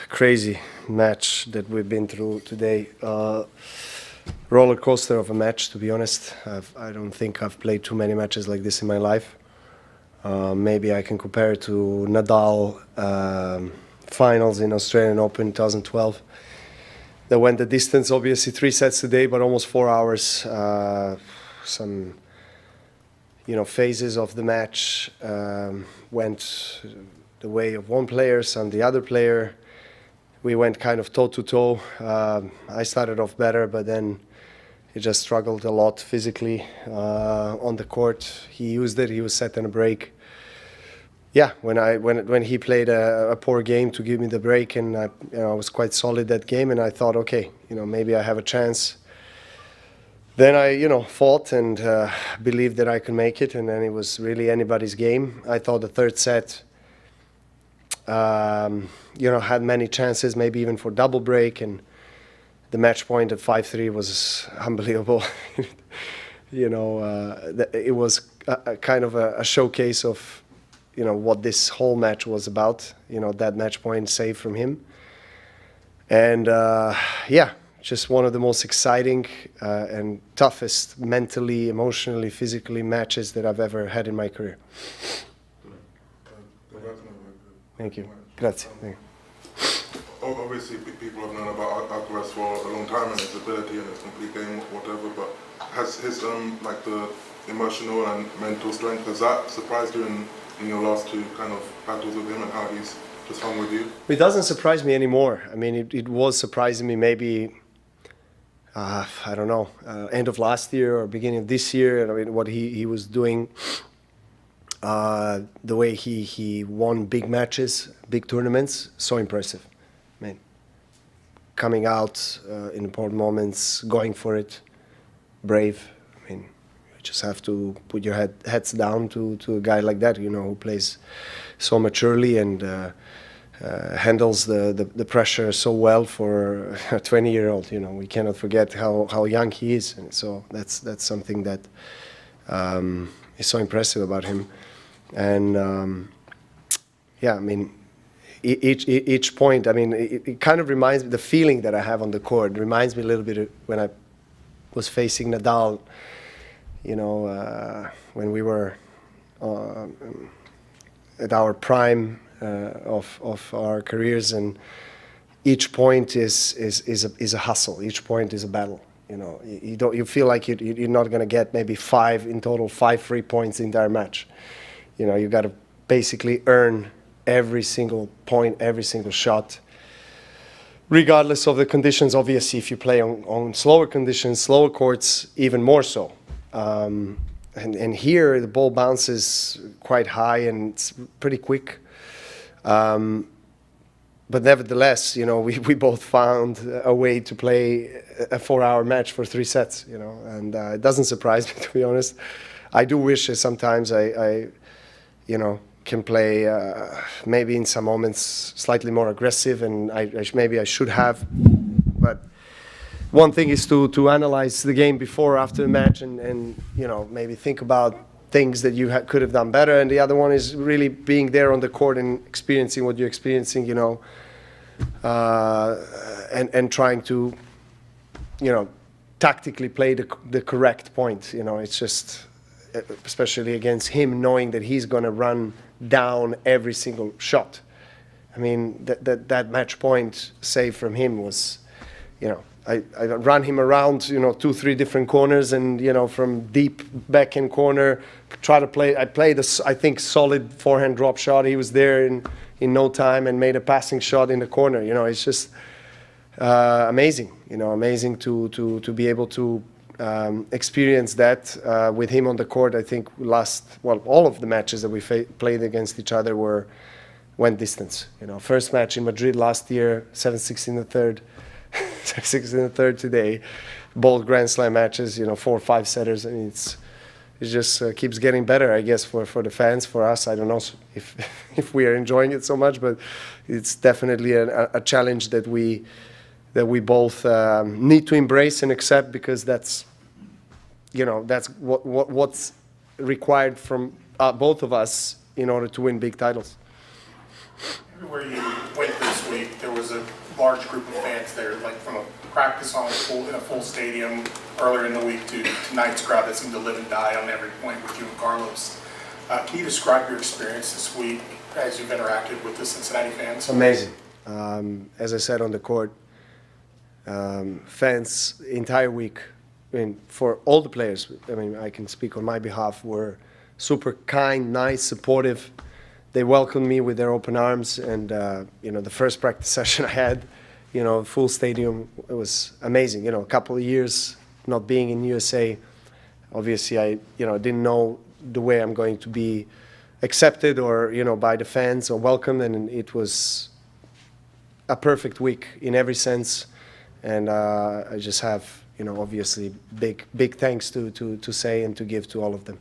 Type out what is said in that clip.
crazy match that we've been through today. Roller coaster of a match, to be honest. I don't think I've played too many matches like this in my life. Maybe I can compare it to Nadal finals in Australian Open 2012. That went the distance, obviously 3 sets today, but almost 4 hours. Some, phases of the match went the way of one player, some the other player. We went kind of toe-to-toe. I started off better, but then he just struggled a lot physically on the court. He used it. He was setting a break. Yeah, when he played a poor game to give me the break, and I was quite solid that game, and I thought, okay, maybe I have a chance. Then I, fought and believed that I could make it, and then it was really anybody's game. I thought the third set, had many chances, maybe even for double break, and the match point at 5-3 was unbelievable. It was a kind of a showcase of what this whole match was about, that match point save from him. And just one of the most exciting and toughest mentally, emotionally, physically matches that I've ever had in my career. Thank you. Grazie. Thank you. Obviously, people have known about Alcaraz for a long time and his ability and his complete game, whatever, but has his the emotional and mental strength, has that surprised you in your last 2 kind of battles with him and how he's just hung with you? It doesn't surprise me anymore. I mean, it was surprising me maybe, I don't know, end of last year or beginning of this year. I mean, what he was doing, the way he won big matches, big tournaments, so impressive. I mean, coming out in important moments, going for it, brave. I mean, you just have to put your heads down to a guy like that, who plays so maturely and handles the pressure so well for a 20-year-old. We cannot forget how young he is, and so that's something that is so impressive about him. And I mean, each point, I mean, it kind of reminds me, the feeling that I have on the court reminds me a little bit of when I was facing Nadal, when we were at our prime of our careers, and each point is a hustle. Each point is a battle. You feel like you're not going to get maybe 5 in total, 5 free points the entire match. You got to basically earn every single point, every single shot, regardless of the conditions. Obviously, if you play on slower conditions, slower courts, even more so. And here the ball bounces quite high and it's pretty quick. But nevertheless, we both found a way to play a 4-hour match for 3 sets, and it doesn't surprise me, to be honest. I do wish that sometimes I can play maybe in some moments slightly more aggressive, and maybe I should have. But one thing is to analyze the game before or after the match and maybe think about things that you could have done better, and the other one is really being there on the court and experiencing what you're experiencing, and trying to, tactically play the correct point. It's just, especially against him, knowing that he's going to run down every single shot. I mean, that match point save from him was, I run him around, 2-3 different corners, and from deep back end corner, try to play. I played I think solid forehand drop shot. He was there in no time and made a passing shot in the corner. It's just amazing. Amazing to be able to experience that with him on the court. I think all of the matches that we played against each other went distance. First match in Madrid last year, 7-6 in the third. 6 in the third today, both Grand Slam matches, 4 or 5 setters. I mean, it just keeps getting better, I guess, for the fans, for us. I don't know if we are enjoying it so much, but it's definitely a challenge that we both need to embrace and accept, because that's what's required from both of us in order to win big titles. Everywhere you went this week, there was a large group of fans there, like from a practice in a full stadium earlier in the week to tonight's crowd that seemed to live and die on every point with you and Carlos. Can you describe your experience this week as you've interacted with the Cincinnati fans? Amazing. As I said on the court, fans the entire week, I mean, for all the players, I mean, I can speak on my behalf, were super kind, nice, supportive. They welcomed me with their open arms, and you know, the first practice session I had, you know, full stadium, it was amazing. You know, a couple of years not being in USA, obviously I, you know, didn't know the way I'm going to be accepted or, you know, by the fans or welcomed, and it was a perfect week in every sense. And I just have, you know, obviously big thanks to say and to give to all of them.